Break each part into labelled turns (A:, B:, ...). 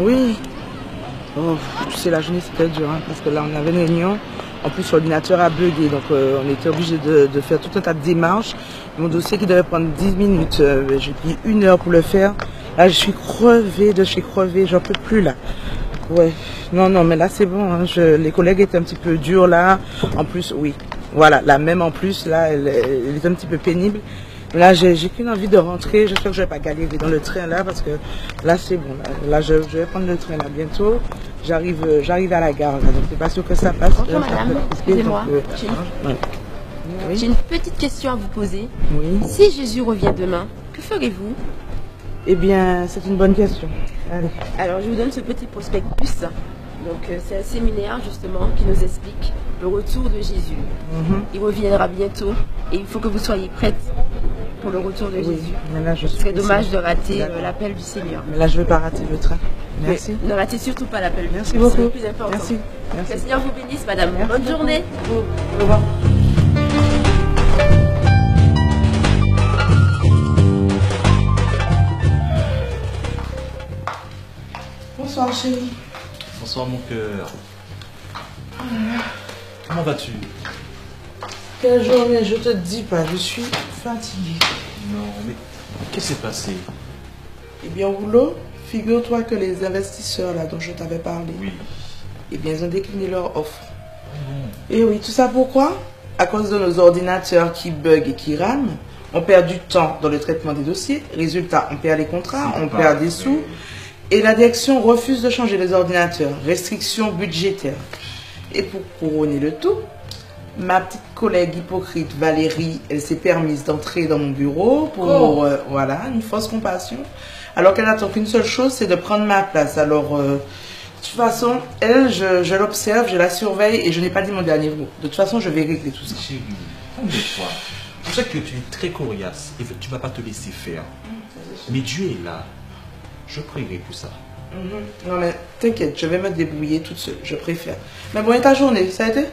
A: Oui. Oh, tu sais, la journée c'était dur, hein, parce que là on avait une réunion. En plus, l'ordinateur a bugué, donc on était obligé de faire tout un tas de démarches. Mon dossier qui devait prendre 10 minutes, j'ai pris 1 heure pour le faire. Là, je suis crevée de chez crevée, j'en peux plus là. Ouais, non, non, mais là c'est bon, hein, les collègues étaient un petit peu durs là. En plus, oui, voilà, la même en plus, là, elle est un petit peu pénible. Là, j'ai qu'une envie de rentrer. J'espère que je vais pas galérer dans le train là, parce que là c'est bon. Là, je vais prendre le train là bientôt. J'arrive à la gare là, donc c'est pas sûr que ça passe.
B: Bonjour madame, excusez-moi.
A: Oui.
B: J'ai une petite question à vous poser.
A: Oui.
B: Si Jésus revient demain, que ferez-vous?
A: Eh bien, c'est une bonne question. Allez.
B: Alors, je vous donne ce petit prospectus. Donc, c'est un séminaire justement qui nous explique le retour de Jésus. Il reviendra bientôt et il faut que vous soyez prête pour le retour de Jésus.
A: Mais là, je suis
B: C'est dommage de rater l'appel du Seigneur.
A: Mais là, je ne vais pas rater le train. Merci.
B: Mais ne ratez surtout pas l'appel.
A: Merci beaucoup.
B: C'est le plus important.
A: Merci.
B: Que le Seigneur vous bénisse, madame.
A: Merci.
B: Bonne journée.
A: Au revoir. Bonsoir chérie.
C: Bonsoir mon cœur. Comment vas-tu?
A: Quelle journée, je te dis pas, je suis fatiguée.
C: Non, mais qu'est-ce qui s'est passé?
A: Eh bien, au boulot, figure-toi que les investisseurs là dont je t'avais parlé,
C: Oui.
A: eh bien, ils ont décliné leur offre.
C: Bon.
A: Et oui, tout ça pourquoi? À cause de nos ordinateurs qui bug et qui rament. On perd du temps dans le traitement des dossiers. Résultat, on perd les contrats, on perd des sous. Et la direction refuse de changer les ordinateurs. Restrictions budgétaires. Et pour couronner le tout, ma petite collègue hypocrite Valérie, elle s'est permise d'entrer dans mon bureau pour, voilà, une fausse compassion. Alors qu'elle n'attend qu'une seule chose, c'est de prendre ma place. Alors, de toute façon, elle, je l'observe, je la surveille et je n'ai pas dit mon dernier mot. De toute façon, je vais régler tout ça.
C: Chérie, calme-toi. Je sais que tu es très coriace et tu ne vas pas te laisser faire. Mais Dieu est là. Je prierai pour ça.
A: Non mais t'inquiète, je vais me débrouiller toute seule, je préfère. Mais bon, et ta journée, ça a été?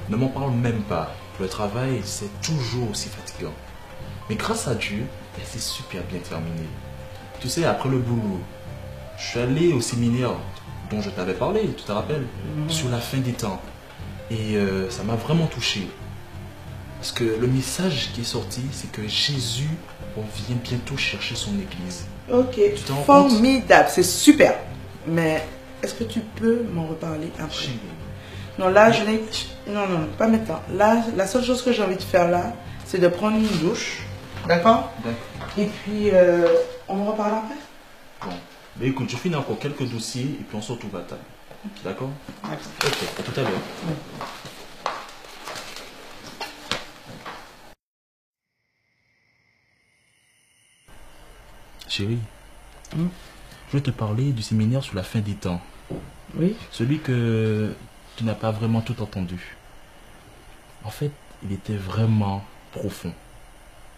C: Ne m'en parle même pas. Le travail, c'est toujours aussi fatigant. Mais grâce à Dieu, c'est super bien terminé. Tu sais, après le boulot, je suis allé au séminaire dont je t'avais parlé, tu te rappelles, sur la fin des temps. Et ça m'a vraiment touché. Parce que le message qui est sorti, c'est que Jésus vient bientôt chercher son église.
A: Ok,
C: Tu t'en rends compte?
A: formidable, c'est super. Mais est-ce que tu peux m'en reparler après?
C: Chérie.
A: Non, là, je n'ai... Non, non, pas maintenant. Là, la seule chose que j'ai envie de faire là, c'est de prendre une douche. D'accord?
C: D'accord.
A: Et puis, on en reparle après?
C: Bon. Mais écoute, je finis encore quelques dossiers et puis on se retrouve à table. D'accord?
A: D'accord.
C: Ok, à tout à l'heure. Chérie, je vais te parler du séminaire sur la fin des temps.
A: Oui?
C: Celui que tu n'as pas vraiment tout entendu. En fait, il était vraiment profond.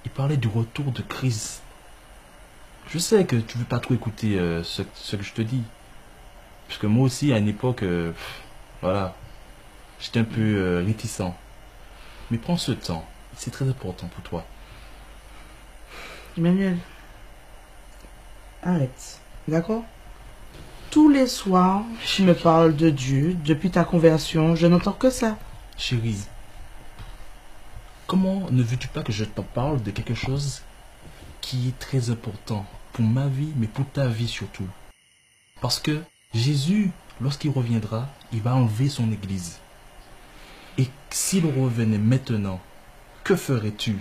C: Il parlait du retour de Christ. Je sais que tu ne veux pas trop écouter ce que je te dis. Parce que moi aussi, à une époque, voilà, j'étais un peu réticent. Mais prends ce temps. C'est très important pour toi.
A: Emmanuel, arrête. D'accord? Tous les soirs, tu me parles de Dieu. Depuis ta conversion, je n'entends que ça.
C: Chérie, comment ne veux-tu pas que je t'en parle de quelque chose qui est très important pour ma vie, mais pour ta vie surtout? Parce que Jésus, lorsqu'il reviendra, il va enlever son église. Et s'il revenait maintenant, que ferais-tu?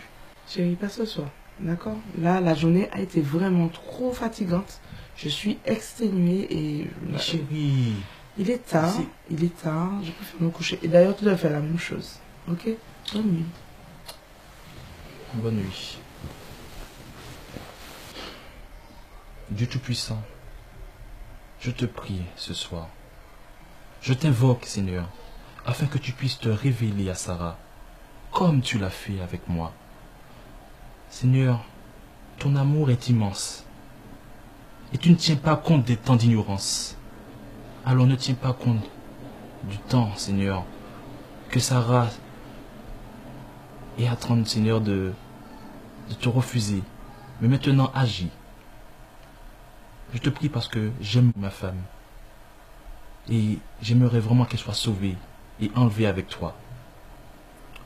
A: Chérie, pas ce soir. D'accord? Là, la journée a été vraiment trop fatigante. Je suis exténuée et...
C: Mais chérie,
A: Il est tard. Il est tard. Je préfère me coucher. Et d'ailleurs, tu dois faire la même chose. Ok? Bonne nuit.
C: bonne nuit. Dieu Tout-Puissant, je te prie ce soir. Je t'invoque, Seigneur, afin que tu puisses te révéler à Sarah, comme tu l'as fait avec moi. Seigneur, ton amour est immense. Et tu ne tiens pas compte des temps d'ignorance. Alors ne tiens pas compte du temps, Seigneur, que Sarah est en train, Seigneur, de te refuser. Mais maintenant, agis. Je te prie parce que j'aime ma femme. Et j'aimerais vraiment qu'elle soit sauvée et enlevée avec toi.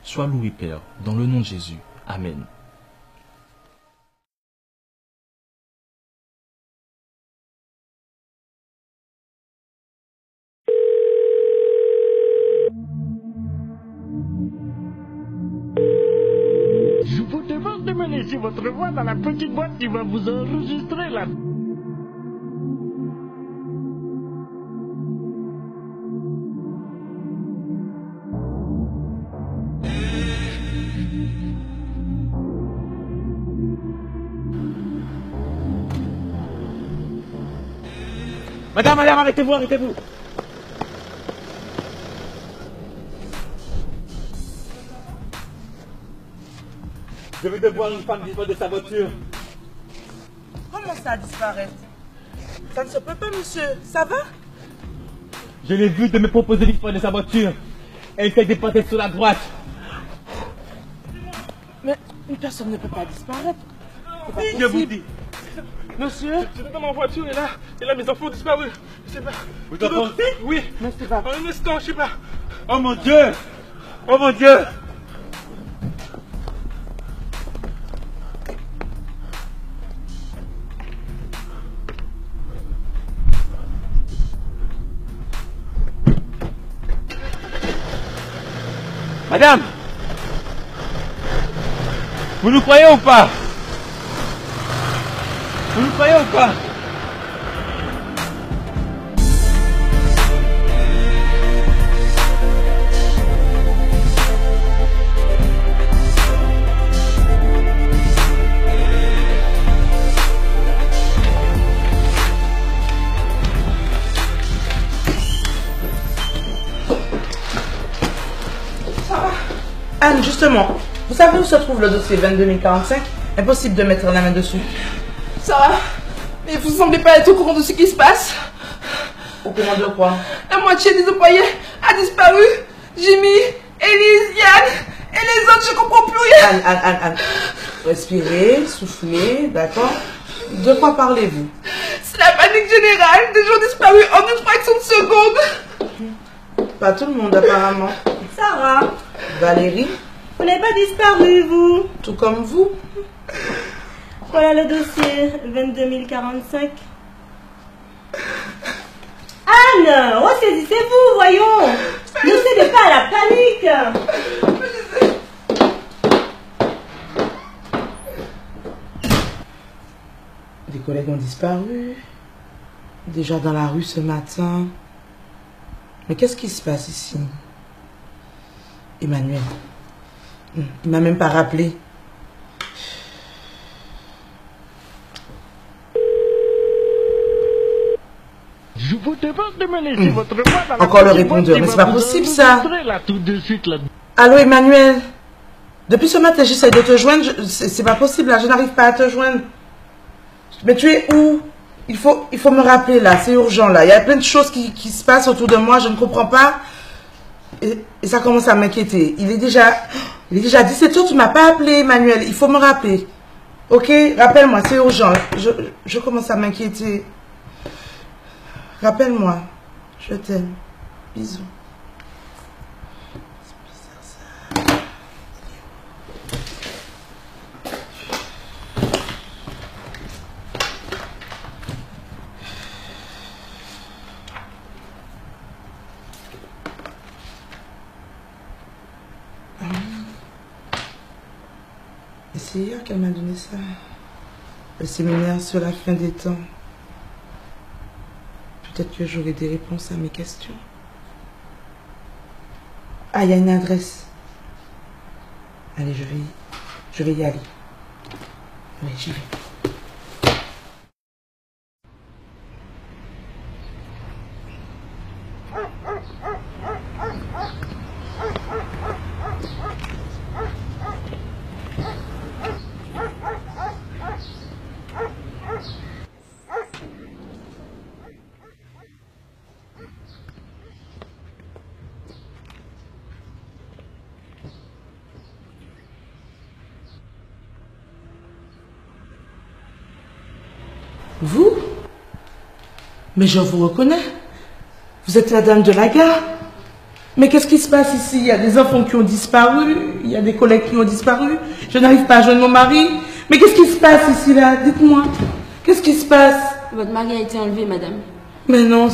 C: Sois loué, Père, dans le nom de Jésus. Amen.
D: Je vous demande de me laisser votre voix dans la petite boîte qui va vous enregistrer là.
E: Madame, arrêtez-vous, arrêtez-vous. Je vais devoir une femme disparaître de sa voiture.
A: Comment ça disparaître? Ça ne se peut pas, monsieur. Ça va?
E: Je l'ai vue de me proposer disparaître de sa voiture. Elle s'est dépassée sur la droite.
A: Mais une personne ne peut pas disparaître. C'est pas
E: Je vous
A: possible.
E: dis.
A: Monsieur?
F: J'étais dans ma voiture et là mes enfants ont disparu. Je sais pas.
E: Vous enfants aussi?
F: Oui.
A: Mais c'est pas...
F: En un instant, je sais pas.
E: Oh mon Dieu! Oh mon Dieu! Madame! Vous nous croyez ou pas? Vous nous croyez ou pas?
A: Anne, justement, vous savez où se trouve le dossier 22045? Impossible de mettre la main dessus.
B: Sarah, mais vous semblez pas être au courant de ce qui se passe.
A: Au courant de quoi?
B: La moitié des employés a disparu. Jimmy, Elise, Yann et les autres, je comprends plus rien.
A: Anne. Respirez, soufflez, d'accord? De quoi parlez-vous?
B: C'est la panique générale. Des gens disparus en une fraction de seconde.
A: Pas tout le monde, apparemment.
G: Sarah,
A: Valérie,
G: vous n'avez pas disparu, vous.
A: tout comme vous.
G: Voilà le dossier 22045. Anne, ressaisissez-vous, voyons. Ne cédez pas à la panique.
A: Des collègues ont disparu. Déjà dans la rue ce matin. Mais qu'est-ce qui se passe ici? Emmanuel. Il m'a même pas rappelé.
D: Je vous demande de me laisser votre voix dans la
A: Encore le
D: petite boîte
A: répondeur,
D: qui
A: mais
D: va
A: c'est pas
D: vous
A: possible, ça.
D: enregistrer là tout de suite là.
A: Allô Emmanuel? Depuis ce matin j'essaie de te joindre. C'est pas possible là, je n'arrive pas à te joindre. Mais tu es où? Il faut me rappeler là, c'est urgent là. Il y a plein de choses qui se passent autour de moi, je ne comprends pas. Et ça commence à m'inquiéter. Il est déjà 17h, tu m'as pas appelé Emmanuel. Il faut me rappeler. Ok? Rappelle-moi, c'est urgent. Je commence à m'inquiéter. Rappelle-moi. Je t'aime. Bisous. C'est bizarre ça. Et c'est hier qu'elle m'a donné ça. Le séminaire sur la fin des temps. Peut-être que j'aurai des réponses à mes questions. Ah, il y a une adresse. Allez, je vais y aller. Oui, j'y vais. Vous? Mais je vous reconnais. Vous êtes la dame de la gare? Mais qu'est-ce qui se passe ici? Il y a des enfants qui ont disparu, il y a des collègues qui ont disparu. Je n'arrive pas à joindre mon mari. Mais qu'est-ce qui se passe ici, là? Dites-moi. Qu'est-ce qui se passe?
B: Votre mari a été enlevé, madame.
A: Mais non.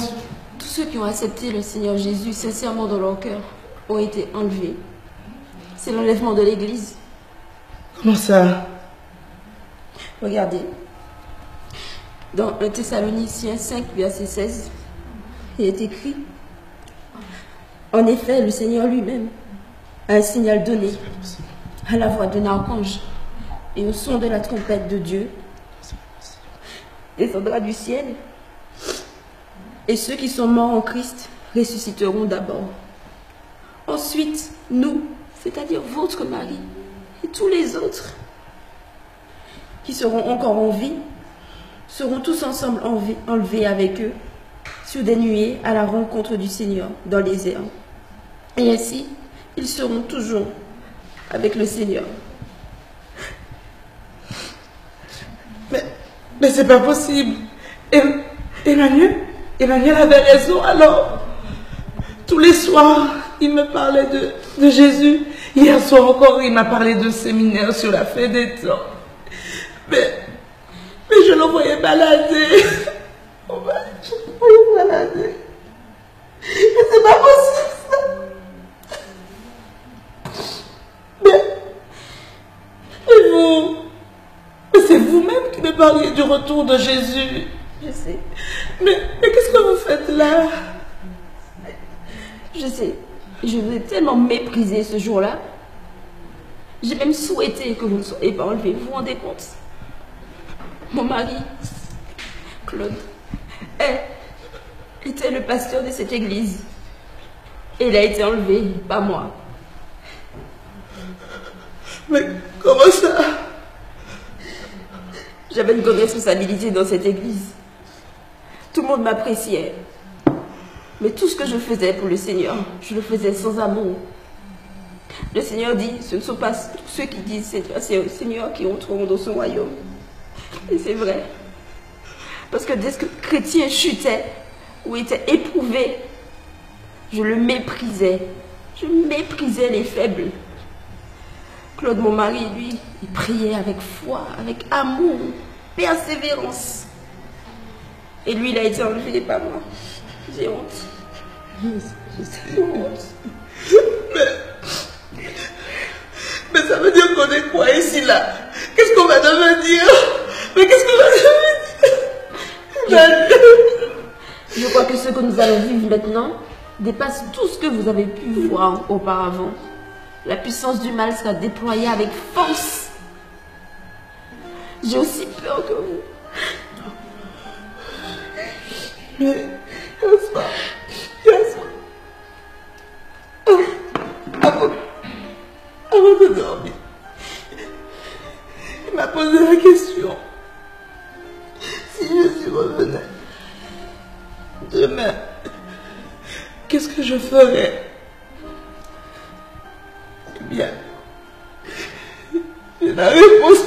B: Tous ceux qui ont accepté le Seigneur Jésus sincèrement dans leur cœur ont été enlevés. C'est l'enlèvement de l'Église.
A: Comment ça?
B: Regardez. Dans 1 Thessaloniciens 5, verset 16, il est écrit: en effet, le Seigneur lui-même a un signal donné à la voix d'un archange et au son de la trompette de Dieu descendra du ciel, et ceux qui sont morts en Christ ressusciteront d'abord. Ensuite, nous, c'est-à-dire votre mari et tous les autres qui seront encore en vie, seront tous ensemble enlevés avec eux sur des nuées à la rencontre du Seigneur dans les airs. Et ainsi, ils seront toujours avec le Seigneur.
A: Mais c'est pas possible. Emmanuel avait raison. Alors, tous les soirs, il me parlait de Jésus. Hier soir encore, il m'a parlé de séminaire sur la fin des temps. Mais je le voyais balader. Je le voyais balader. Mais c'est pas possible, ça. Et vous? Mais c'est vous-même qui me parliez du retour de Jésus.
B: Je sais.
A: Mais qu'est-ce que vous faites là?
B: Je sais. Je vous ai tellement méprisé ce jour-là. J'ai même souhaité que vous ne soyez pas enlevé. Vous vous rendez compte? Mon mari, Claude, était le pasteur de cette église. Et il a été enlevé, pas moi.
A: Mais comment ça?
B: J'avais une grande responsabilité dans cette église. Tout le monde m'appréciait. Mais tout ce que je faisais pour le Seigneur, je le faisais sans amour. Le Seigneur dit, ce ne sont pas ceux qui disent c'est au Seigneur qui entreront dans son royaume. Et c'est vrai. Parce que dès que le chrétien chutait ou était éprouvé, je le méprisais. Je méprisais les faibles. Claude, mon mari, lui, il priait avec foi, avec amour, persévérance. Et lui, il a été enlevé, pas moi. J'ai honte. J'ai honte.
A: Mais ça veut dire qu'on est quoi ici, là? Qu'est-ce qu'on va devenir? Mais qu'est-ce qu'on va devenir?
B: Je crois que ce que nous allons vivre maintenant dépasse tout ce que vous avez pu voir auparavant. La puissance du mal sera déployée avec force. J'ai aussi peur que vous.
A: Mais, avant de dormir, il m'a posé la question. Si Jésus revenait demain, qu'est-ce que je ferais? Eh bien, j'ai la réponse.